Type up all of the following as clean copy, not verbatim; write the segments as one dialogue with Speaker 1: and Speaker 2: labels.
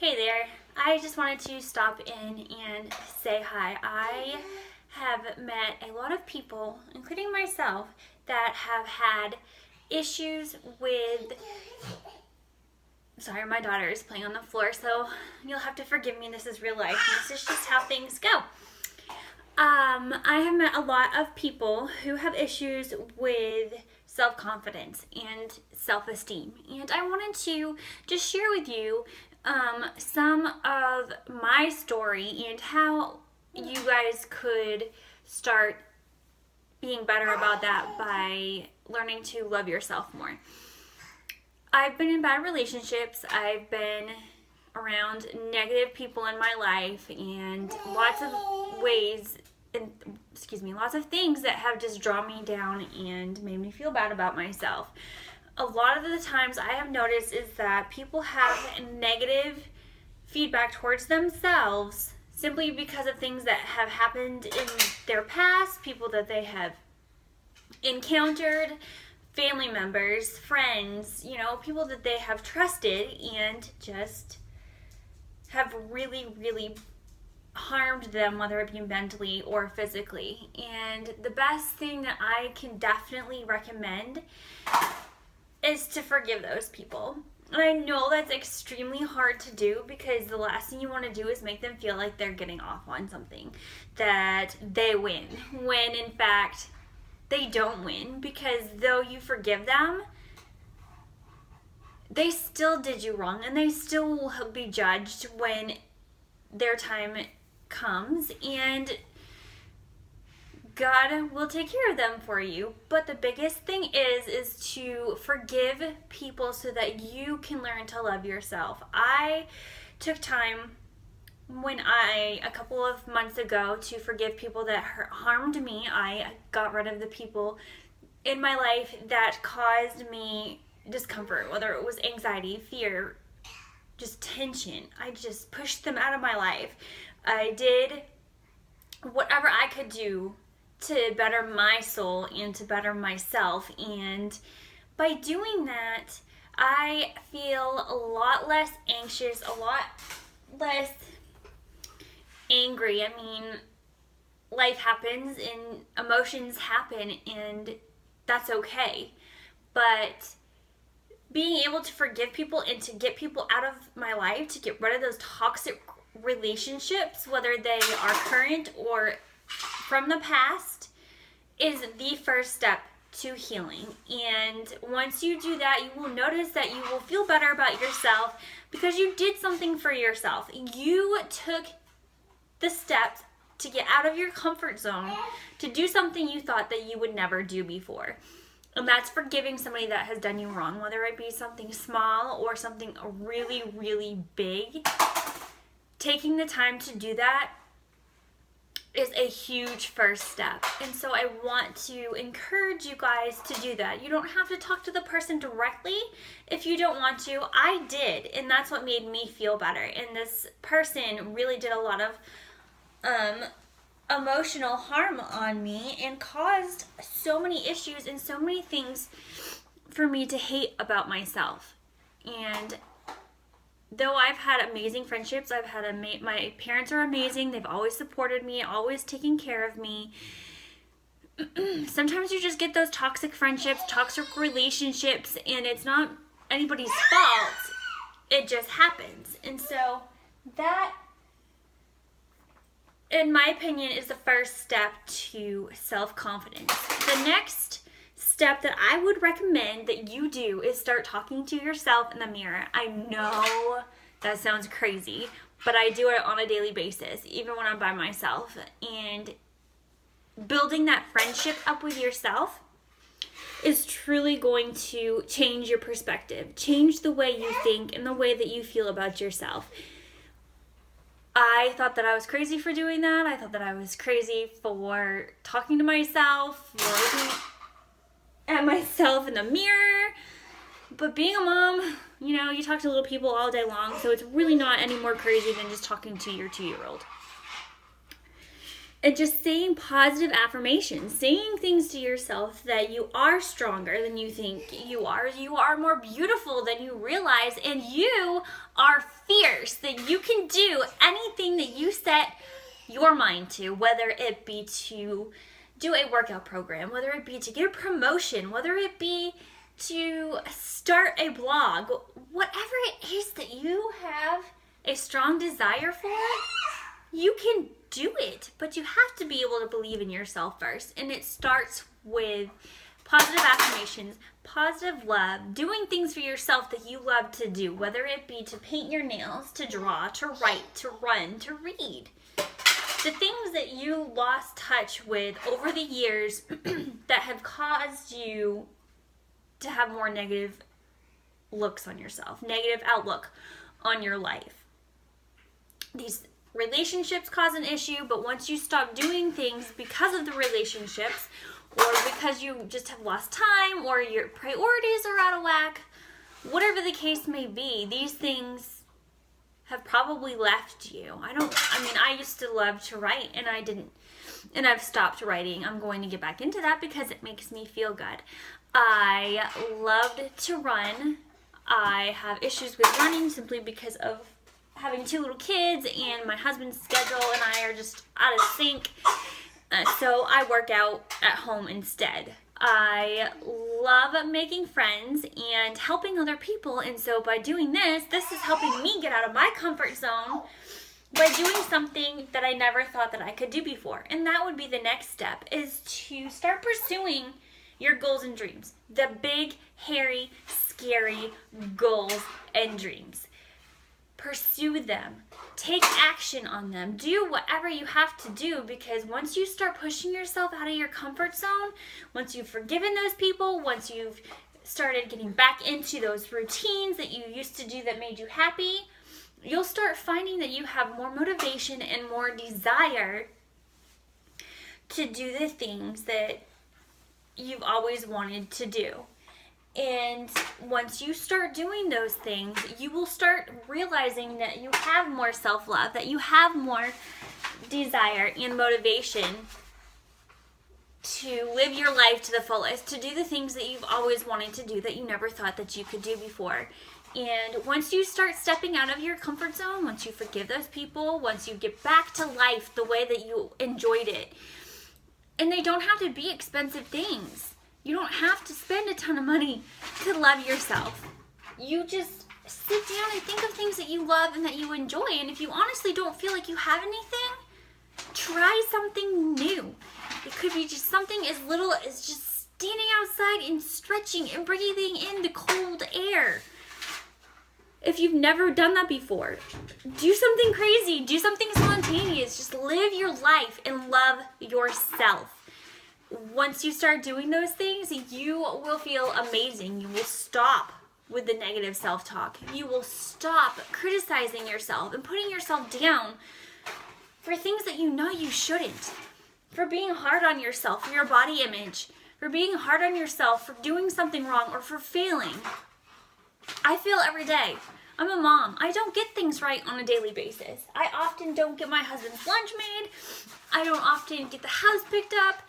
Speaker 1: Hey there, I just wanted to stop in and say hi. I have met a lot of people, including myself, that have had issues with. Sorry, my daughter is playing on the floor, so you'll have to forgive me. This is real life. This is just how things go. I have met a lot of people who have issues with self-confidence and self-esteem, and I wanted to just share with you some of my story and how you guys could start being better about that by learning to love yourself more. I've been in bad relationships. I've been around negative people in my life, and lots of things that have just drawn me down and made me feel bad about myself. A lot of the times I have noticed is that people have negative feedback towards themselves simply because of things that have happened in their past, people that they have encountered, family members, friends, people that they have trusted and just have really, really harmed them, whether it be mentally or physically. And the best thing that I can definitely recommend is to forgive those people. And I know that's extremely hard to do because the last thing you want to do is make them feel like they're getting off on something, that they win, when in fact they don't win, because though you forgive them, they still did you wrong and they still will be judged when their time comes, and God will take care of them for you. But the biggest thing is to forgive people so that you can learn to love yourself. I took time a couple of months ago, to forgive people that harmed me. I got rid of the people in my life that caused me discomfort, whether it was anxiety, fear, just tension. I just pushed them out of my life. I did whatever I could do to better my soul and to better myself, and by doing that, I feel a lot less anxious, a lot less angry. I mean, life happens and emotions happen, and that's okay. But being able to forgive people and to get people out of my life, to get rid of those toxic relationships, whether they are current or from the past, is the first step to healing. And once you do that, you will notice that you will feel better about yourself because you did something for yourself. You took the steps to get out of your comfort zone, to do something you thought that you would never do before. And that's forgiving somebody that has done you wrong, whether it be something small or something really, really big. Taking the time to do that is a huge first step. And so I want to encourage you guys to do that. You don't have to talk to the person directly if you don't want to. I did, and that's what made me feel better. And this person really did a lot of emotional harm on me and caused so many issues and so many things for me to hate about myself. And though I've had amazing friendships, my parents are amazing. They've always supported me, always taken care of me. Sometimes you just get those toxic friendships, toxic relationships, and it's not anybody's fault. It just happens. And so that, in my opinion, is the first step to self-confidence. The next step that I would recommend that you do is start talking to yourself in the mirror. I know that sounds crazy, but I do it on a daily basis, even when I'm by myself. And building that friendship up with yourself is truly going to change your perspective, change the way you think and the way that you feel about yourself. I thought that I was crazy for doing that. I thought that I was crazy for talking to myself, for looking at myself in the mirror. But being a mom, you talk to little people all day long, so it's really not any more crazy than just talking to your 2-year-old. And just saying positive affirmations, saying things to yourself that you are stronger than you think you are more beautiful than you realize, and you are fierce, that you can do anything that you set your mind to, whether it be to do a workout program, whether it be to get a promotion, whether it be to start a blog, whatever it is that you have a strong desire for, you can do it, but you have to be able to believe in yourself first. And it starts with positive affirmations, positive love, doing things for yourself that you love to do, whether it be to paint your nails, to draw, to write, to run, to read. The things that you lost touch with over the years that have caused you to have more negative looks on yourself, negative outlook on your life. These relationships cause an issue, but once you stop doing things because of the relationships, or because you just have lost time, or your priorities are out of whack, whatever the case may be, these things have probably left you. I used to love to write, and I didn't, and I've stopped writing. I'm going to get back into that because it makes me feel good. I loved to run. I have issues with running simply because of having 2 little kids, and my husband's schedule and I are just out of sync. So I work out at home instead. I love making friends and helping other people, and so by doing this is helping me get out of my comfort zone by doing something that I never thought that I could do before. And that would be the next step, is to start pursuing your goals and dreams. The big, hairy, scary goals and dreams. Pursue them. Take action on them. Do whatever you have to do, because once you start pushing yourself out of your comfort zone, once you've forgiven those people, once you've started getting back into those routines that you used to do that made you happy, you'll start finding that you have more motivation and more desire to do the things that you've always wanted to do. And once you start doing those things, you will start realizing that you have more self-love, that you have more desire and motivation to live your life to the fullest, to do the things that you've always wanted to do that you never thought that you could do before. And once you start stepping out of your comfort zone, once you forgive those people, once you get back to life the way that you enjoyed it, and they don't have to be expensive things. You don't have to spend a ton of money to love yourself. You just sit down and think of things that you love and that you enjoy. And if you honestly don't feel like you have anything, try something new. It could be just something as little as just standing outside and stretching and breathing in the cold air. If you've never done that before, do something crazy. Do something spontaneous. Just live your life and love yourself. Once you start doing those things, you will feel amazing. You will stop with the negative self-talk. You will stop criticizing yourself and putting yourself down for things that you know you shouldn't. For being hard on yourself, for your body image, for being hard on yourself, for doing something wrong, or for failing. I fail every day. I'm a mom. I don't get things right on a daily basis. I often don't get my husband's lunch made. I don't often get the house picked up.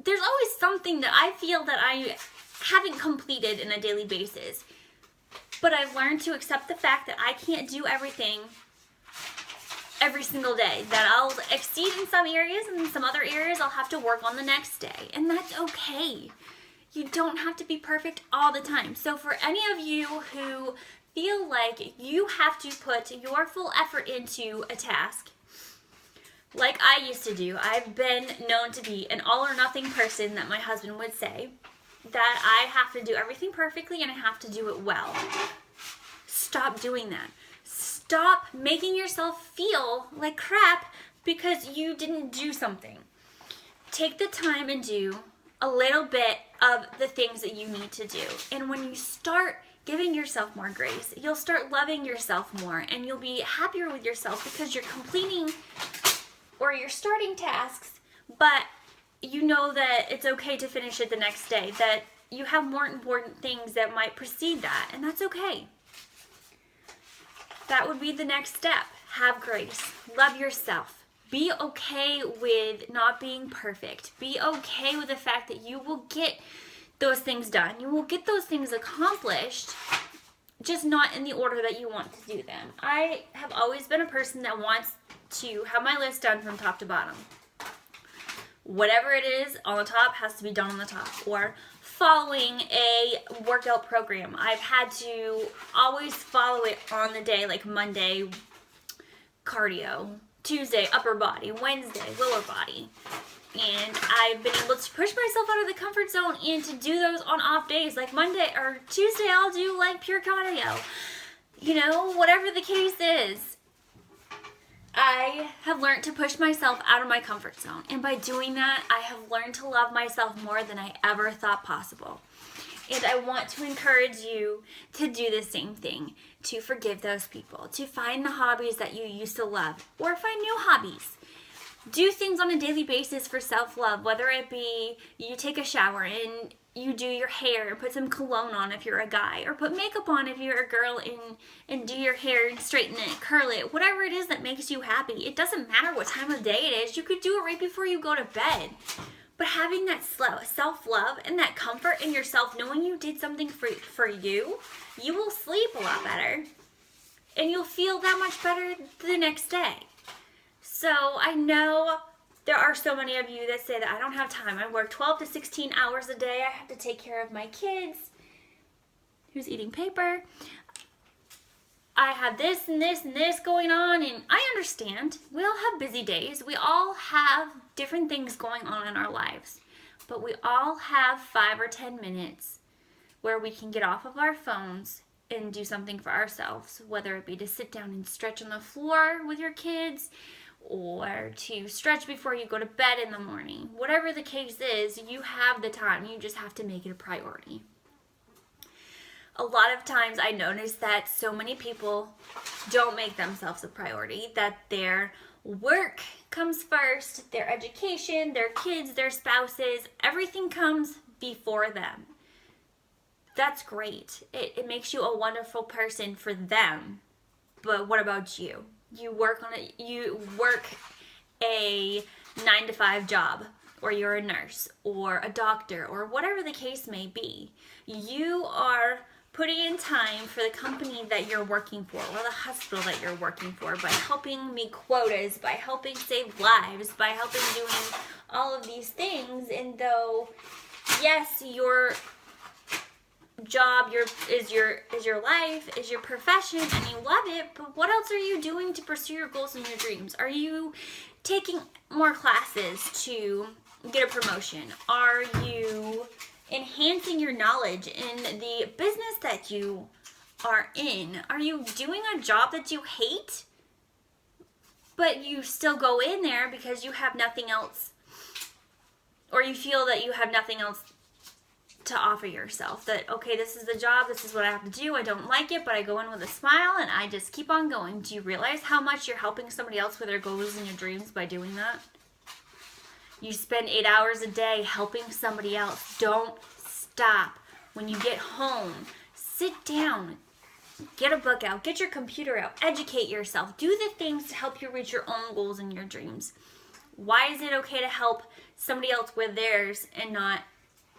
Speaker 1: There's always something that I feel that I haven't completed in a daily basis. But I've learned to accept the fact that I can't do everything every single day. That I'll exceed in some areas, and in some other areas I'll have to work on the next day. And that's okay. You don't have to be perfect all the time. So for any of you who feel like you have to put your full effort into a task, like I used to do, I've been known to be an all or nothing person, that my husband would say, that I have to do everything perfectly and I have to do it well. Stop doing that. Stop making yourself feel like crap because you didn't do something. Take the time and do a little bit of the things that you need to do. And when you start giving yourself more grace, you'll start loving yourself more, and you'll be happier with yourself because you're completing or you're starting tasks, but you know that it's okay to finish it the next day, that you have more important things that might precede that, and that's okay. That would be the next step. Have grace. Love yourself. Be okay with not being perfect. Be okay with the fact that you will get those things done. You will get those things accomplished, just not in the order that you want to do them. I have always been a person that wants to have my list done from top to bottom. Whatever it is on the top has to be done on the top. Or following a workout program, I've had to always follow it on the day, like Monday, cardio, Tuesday, upper body, Wednesday, lower body. And I've been able to push myself out of the comfort zone and to do those on off days. Like Monday or Tuesday, I'll do like pure cardio. You know, whatever the case is. I have learned to push myself out of my comfort zone. And by doing that, I have learned to love myself more than I ever thought possible. And I want to encourage you to do the same thing, to forgive those people, to find the hobbies that you used to love, or find new hobbies. Do things on a daily basis for self-love, whether it be you take a shower and you do your hair, put some cologne on if you're a guy, or put makeup on if you're a girl and do your hair and straighten it, curl it, whatever it is that makes you happy. It doesn't matter what time of day it is. You could do it right before you go to bed. But having that self-love and that comfort in yourself, knowing you did something for you, you will sleep a lot better. And you'll feel that much better the next day. So I know there are so many of you that say that I don't have time. I work 12 to 16 hours a day. I have to take care of my kids. Who's eating paper? I have this and this and this going on, and I understand. We all have busy days. We all have different things going on in our lives. But we all have 5 or 10 minutes where we can get off of our phones and do something for ourselves, whether it be to sit down and stretch on the floor with your kids, or to stretch before you go to bed in the morning. Whatever the case is, you have the time. You just have to make it a priority. A lot of times I notice that so many people don't make themselves a priority, that their work comes first, their education, their kids, their spouses, everything comes before them. That's great. It makes you a wonderful person for them. But what about you? You work a 9-to-5 job, or you're a nurse, or a doctor, or whatever the case may be. You are putting in time for the company that you're working for, or the hospital that you're working for, by helping meet quotas, by helping save lives, by helping doing all of these things. And though, yes, your job is your life, is your profession, and you love it, but what else are you doing to pursue your goals and your dreams? Are you taking more classes to get a promotion? Are you enhancing your knowledge in the business that you are in? Are you doing a job that you hate, but you still go in there because you have nothing else, or you feel that you have nothing else to offer yourself? That, okay, this is the job, this is what I have to do, I don't like it, but I go in with a smile and I just keep on going. Do you realize how much you're helping somebody else with their goals and your dreams by doing that? You spend 8 hours a day helping somebody else. Don't stop. When you get home, sit down, get a book out, get your computer out, educate yourself, do the things to help you reach your own goals and your dreams. Why is it okay to help somebody else with theirs and not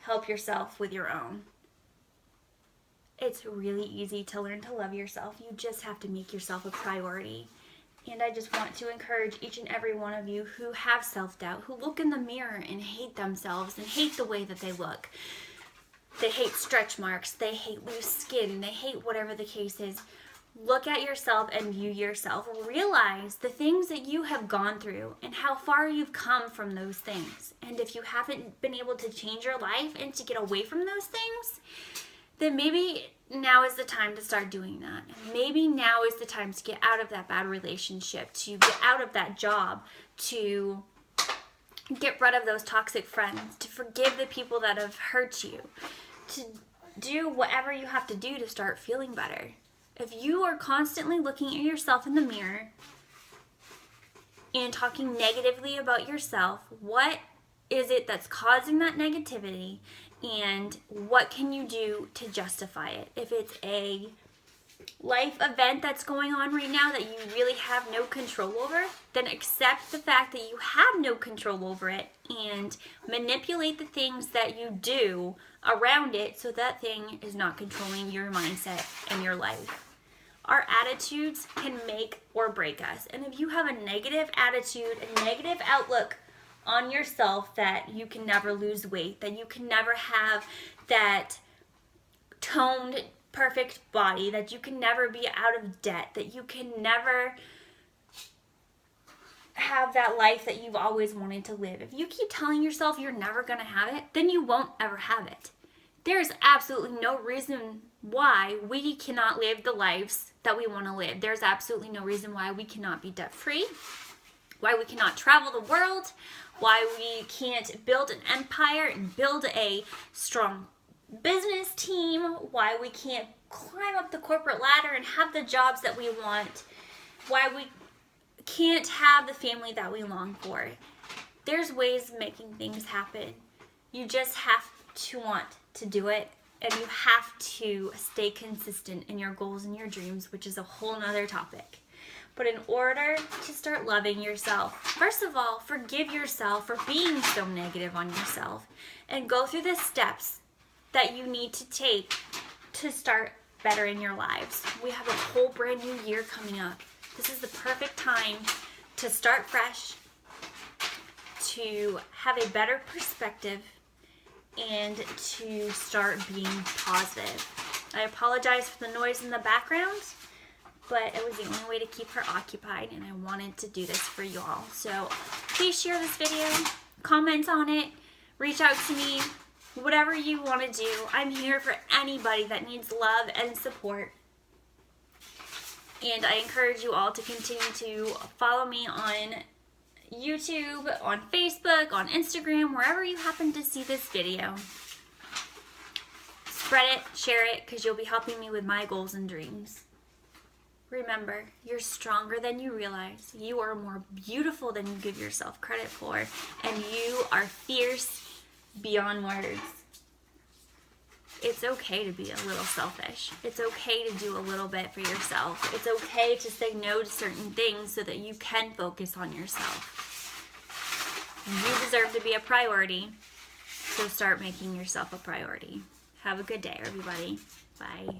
Speaker 1: help yourself with your own? It's really easy to learn to love yourself. You just have to make yourself a priority. And I just want to encourage each and every one of you who have self-doubt, who look in the mirror and hate themselves and hate the way that they look. They hate stretch marks, they hate loose skin, they hate whatever the case is. Look at yourself and view yourself. Realize the things that you have gone through and how far you've come from those things. And if you haven't been able to change your life and to get away from those things, then maybe now is the time to start doing that. And maybe now is the time to get out of that bad relationship, to get out of that job, to get rid of those toxic friends, to forgive the people that have hurt you, to do whatever you have to do to start feeling better. If you are constantly looking at yourself in the mirror and talking negatively about yourself, what is it that's causing that negativity, and what can you do to justify it? If it's a life event that's going on right now that you really have no control over, then accept the fact that you have no control over it and manipulate the things that you do around it so that thing is not controlling your mindset and your life. Our attitudes can make or break us. And if you have a negative attitude, a negative outlook on yourself, that you can never lose weight, that you can never have that toned, perfect body, that you can never be out of debt, that you can never have that life that you've always wanted to live. If you keep telling yourself you're never going to have it, then you won't ever have it. There's absolutely no reason why we cannot live the lives that we want to live. There's absolutely no reason why we cannot be debt-free, why we cannot travel the world, why we can't build an empire and build a strong business team, why we can't climb up the corporate ladder and have the jobs that we want, why we can't have the family that we long for. There's ways of making things happen. You just have to want to do it, and you have to stay consistent in your goals and your dreams, which is a whole nother topic. But in order to start loving yourself, first of all, forgive yourself for being so negative on yourself and go through the steps that you need to take to start better in your lives. We have a whole brand new year coming up. This is the perfect time to start fresh, to have a better perspective, and to start being positive. I apologize for the noise in the background, but it was the only way to keep her occupied, and I wanted to do this for you all. So please share this video, comment on it, reach out to me, whatever you want to do. I'm here for anybody that needs love and support. And I encourage you all to continue to follow me on YouTube, on Facebook, on Instagram, wherever you happen to see this video. Spread it, share it, because you'll be helping me with my goals and dreams. Remember, you're stronger than you realize. You are more beautiful than you give yourself credit for. And you are fierce beyond words. It's okay to be a little selfish. It's okay to do a little bit for yourself. It's okay to say no to certain things so that you can focus on yourself. You deserve to be a priority, so start making yourself a priority. Have a good day, everybody. Bye.